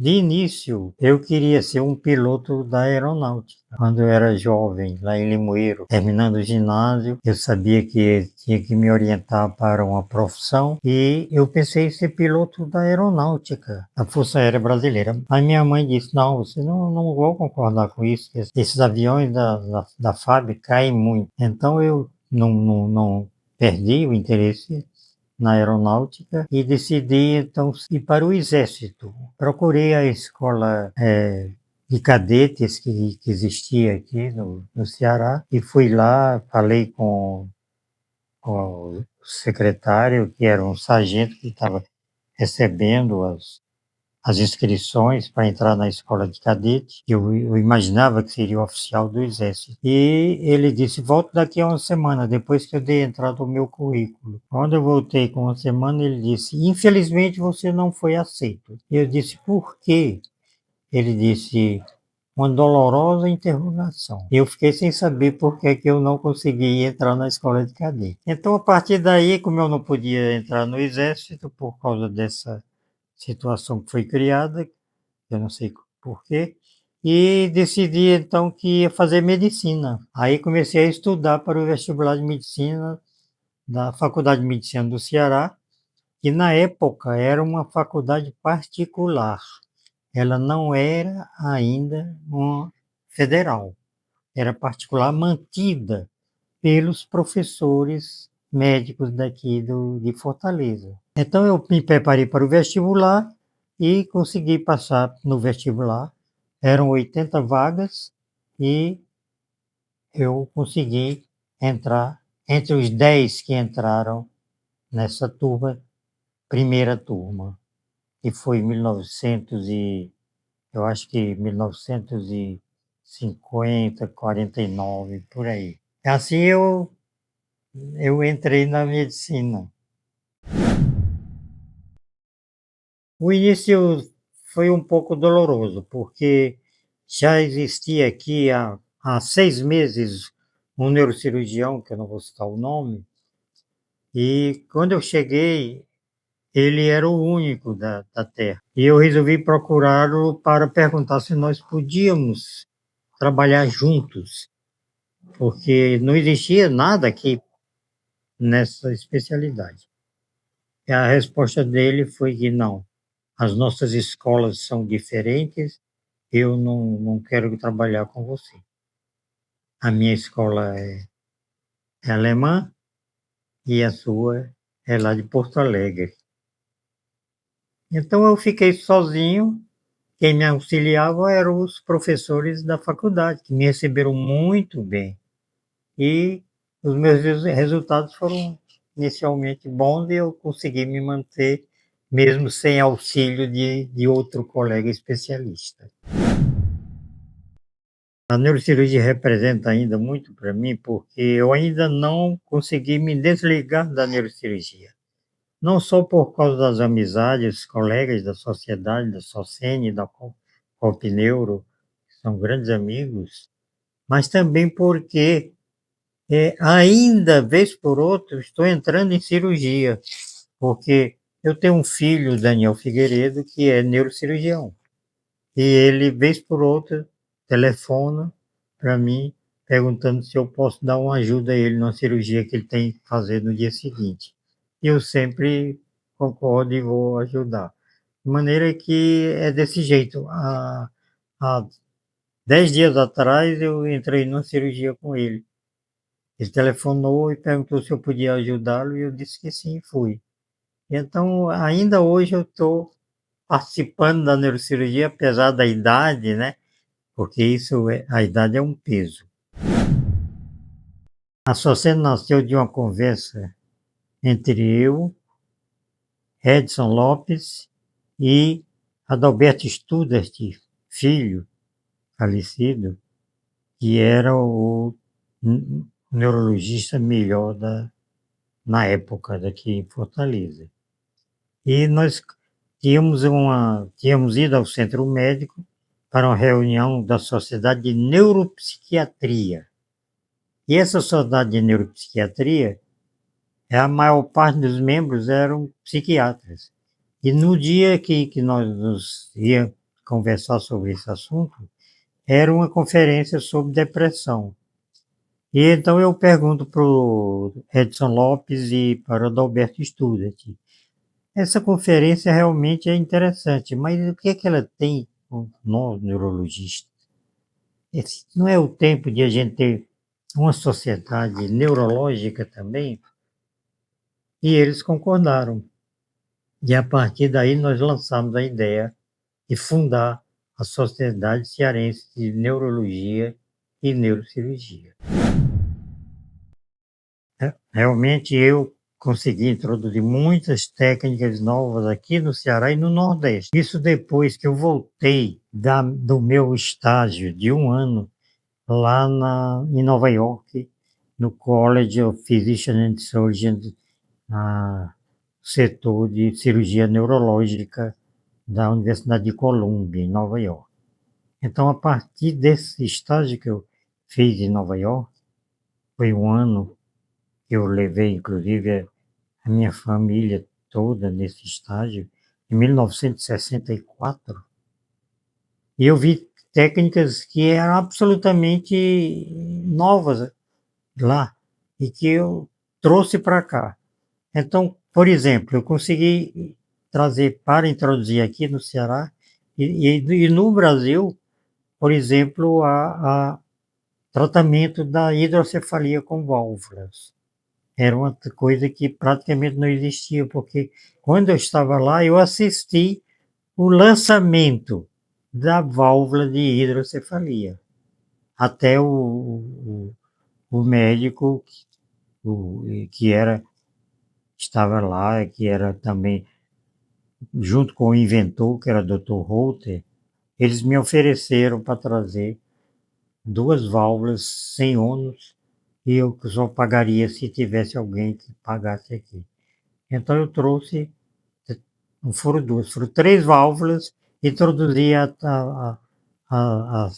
De início, eu queria ser um piloto da aeronáutica. Quando eu era jovem, lá em Limoeiro, terminando o ginásio, eu sabia que tinha que me orientar para uma profissão e eu pensei em ser piloto da aeronáutica, da Força Aérea Brasileira. Aí minha mãe disse, não, você não vou concordar com isso, que esses aviões da FAB caem muito. Então eu não perdi o interesse na aeronáutica e decidi então ir para o exército. Procurei a escola de cadetes que existia aqui no Ceará e fui lá, falei com o secretário, que era um sargento que estava recebendo as inscrições para entrar na escola de cadete. Eu imaginava que seria oficial do Exército. E ele disse, volte daqui a uma semana, depois que eu dei entrada no meu currículo. Quando eu voltei com uma semana, ele disse, infelizmente você não foi aceito. E eu disse, por quê? Ele disse, uma dolorosa interrogação. Eu fiquei sem saber por que eu não consegui entrar na escola de cadete. Então, a partir daí, como eu não podia entrar no Exército por causa dessa situação que foi criada, eu não sei porquê, e decidi então que ia fazer medicina. Aí comecei a estudar para o vestibular de medicina da Faculdade de Medicina do Ceará, que na época era uma faculdade particular. Ela não era ainda uma federal, era particular mantida pelos professores médicos daqui de Fortaleza. Então eu me preparei para o vestibular e consegui passar no vestibular. Eram 80 vagas e eu consegui entrar entre os 10 que entraram nessa turma, primeira turma, que foi em 1900 eu acho que 1950, 49, por aí. Assim eu entrei na medicina. O início foi um pouco doloroso, porque já existia aqui há 6 meses um neurocirurgião, que eu não vou citar o nome, e quando eu cheguei, ele era o único da Terra. E eu resolvi procurá-lo para perguntar se nós podíamos trabalhar juntos, porque não existia nada aqui nessa especialidade. E a resposta dele foi que não, as nossas escolas são diferentes, eu não quero trabalhar com você. A minha escola é alemã e a sua é lá de Porto Alegre. Então eu fiquei sozinho, quem me auxiliava eram os professores da faculdade, que me receberam muito bem. E os meus resultados foram inicialmente bons e eu consegui me manter, mesmo sem auxílio de outro colega especialista. A neurocirurgia representa ainda muito para mim, porque eu ainda não consegui me desligar da neurocirurgia. Não só por causa das amizades, colegas da sociedade, da Sociene, da Copneuro, que são grandes amigos, mas também porque ainda, vez por outra, estou entrando em cirurgia, porque eu tenho um filho, Daniel Figueiredo, que é neurocirurgião. E ele, vez por outra, telefona para mim, perguntando se eu posso dar uma ajuda a ele numa cirurgia que ele tem que fazer no dia seguinte. E eu sempre concordo e vou ajudar. De maneira que é desse jeito. Há 10 dias atrás eu entrei numa cirurgia com ele. Ele telefonou e perguntou se eu podia ajudá-lo e eu disse que sim, fui. Então, ainda hoje eu estou participando da neurocirurgia, apesar da idade, né? Porque a idade é um peso. A Sociedade nasceu de uma conversa entre eu, Edson Lopes e Adalberto Studart, filho falecido, que era o neurologista melhor na época daqui em Fortaleza. E nós tínhamos ido ao centro médico para uma reunião da Sociedade de Neuropsiquiatria. E essa Sociedade de Neuropsiquiatria, a maior parte dos membros eram psiquiatras. E no dia que nós conversar sobre esse assunto, era uma conferência sobre depressão. E então eu pergunto para o Edson Lopes e para o Adalberto Studart, essa conferência realmente é interessante, mas o que é que ela tem com nós neurologistas? Esse não é o tempo de a gente ter uma sociedade neurológica também? E eles concordaram. E a partir daí nós lançamos a ideia de fundar a Sociedade Cearense de Neurologia e Neurocirurgia. Realmente eu consegui introduzir muitas técnicas novas aqui no Ceará e no Nordeste. Isso depois que eu voltei do meu estágio de 1 ano lá em Nova York, no College of Physicians and Surgeons, no setor de cirurgia neurológica da Universidade de Columbia, em Nova York. Então, a partir desse estágio que eu fiz em Nova York, foi 1 ano que eu levei, inclusive, a minha família toda nesse estágio, em 1964, e eu vi técnicas que eram absolutamente novas lá e que eu trouxe para cá. Então, por exemplo, eu consegui trazer para introduzir aqui no Ceará e no Brasil, por exemplo, a tratamento da hidrocefalia com válvulas. Era uma coisa que praticamente não existia, porque quando eu estava lá, eu assisti o lançamento da válvula de hidrocefalia. Até o médico que estava lá, que era também, junto com o inventor, que era o Dr. Holter, eles me ofereceram para trazer 2 válvulas sem ônus e eu só pagaria se tivesse alguém que pagasse aqui. Então eu trouxe, não foram 2, foram 3 válvulas, introduzi a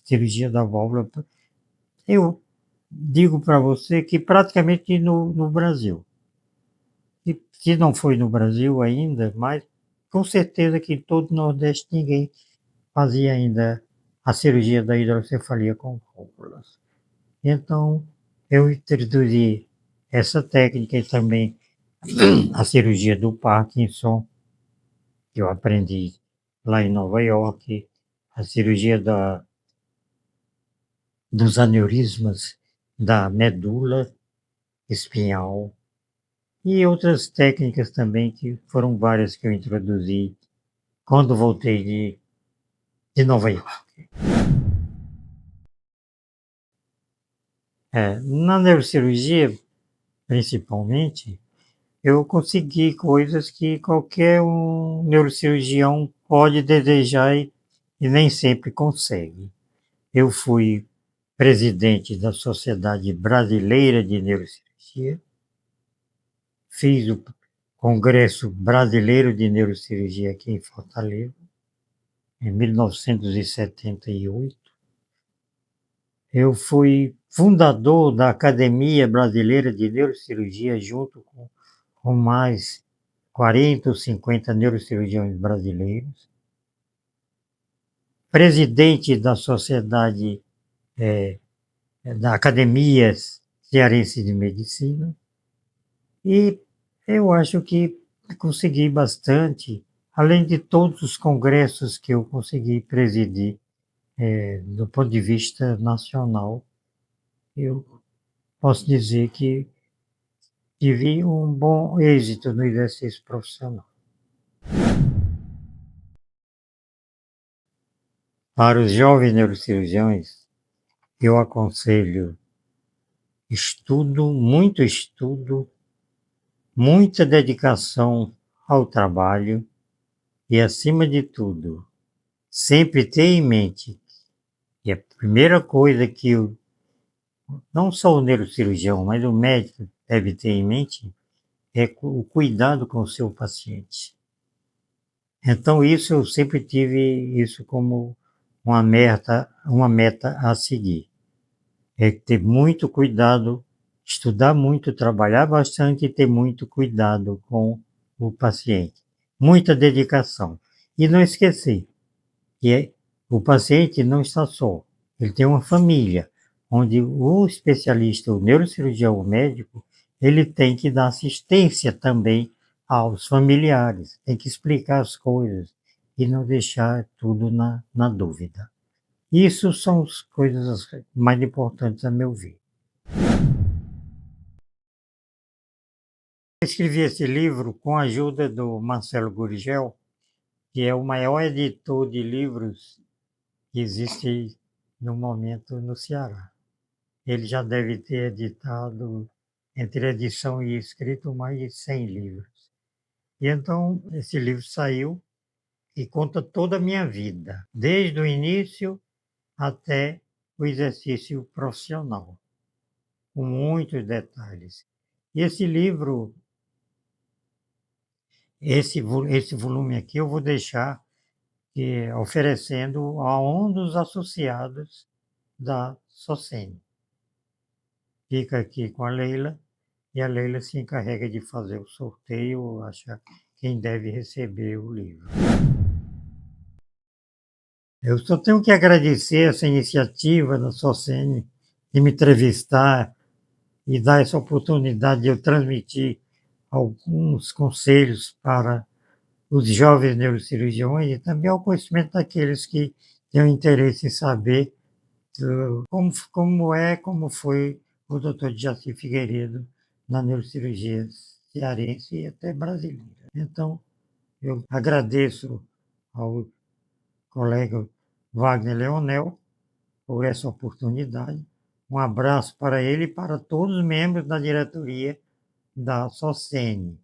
cirurgia da válvula. Eu digo para você que praticamente no Brasil. E se não foi no Brasil ainda, mas com certeza que em todo o Nordeste ninguém fazia ainda a cirurgia da hidrocefalia com válvulas. Então, eu introduzi essa técnica e também a cirurgia do Parkinson, que eu aprendi lá em Nova York, a cirurgia dos aneurismas da medula espinhal e outras técnicas também, que foram várias que eu introduzi quando voltei de Nova York. Na neurocirurgia, principalmente, eu consegui coisas que qualquer um neurocirurgião pode desejar e nem sempre consegue. Eu fui presidente da Sociedade Brasileira de Neurocirurgia, fiz o Congresso Brasileiro de Neurocirurgia aqui em Fortaleza, em 1978. Eu fui fundador da Academia Brasileira de Neurocirurgia, junto com mais 40 ou 50 neurocirurgiões brasileiros. Presidente da Sociedade, da Academia Cearense de Medicina. E eu acho que consegui bastante, além de todos os congressos que eu consegui presidir, do ponto de vista nacional, eu posso dizer que tive um bom êxito no exercício profissional. Para os jovens neurocirurgiões, eu aconselho estudo, muita dedicação ao trabalho e, acima de tudo, sempre ter em mente que a primeira coisa que não só o neurocirurgião, mas o médico deve ter em mente é o cuidado com o seu paciente. Então isso eu sempre tive isso como uma meta a seguir. É ter muito cuidado, estudar muito, trabalhar bastante e ter muito cuidado com o paciente. Muita dedicação. E não esquecer que o paciente não está só, ele tem uma família, onde o especialista, o neurocirurgião, o médico, ele tem que dar assistência também aos familiares, tem que explicar as coisas e não deixar tudo na dúvida. Isso são as coisas mais importantes a meu ver. Eu escrevi esse livro com a ajuda do Marcelo Gurgel, que é o maior editor de livros que existe no momento no Ceará. Ele já deve ter editado, entre edição e escrito, mais de 100 livros. E então esse livro saiu e conta toda a minha vida, desde o início até o exercício profissional, com muitos detalhes. E esse livro, esse volume aqui, eu vou deixar oferecendo a um dos associados da SOCENE. Fica aqui com a Leila, e a Leila se encarrega de fazer o sorteio, achar quem deve receber o livro. Eu só tenho que agradecer essa iniciativa da SOCENE de me entrevistar e dar essa oportunidade de eu transmitir alguns conselhos para os jovens neurocirurgiões e também ao conhecimento daqueles que têm interesse em saber como foi o doutor Jaci Figueiredo na neurocirurgia cearense e até brasileira. Então, eu agradeço ao colega Wagner Leonel por essa oportunidade. Um abraço para ele e para todos os membros da diretoria da SOCENE.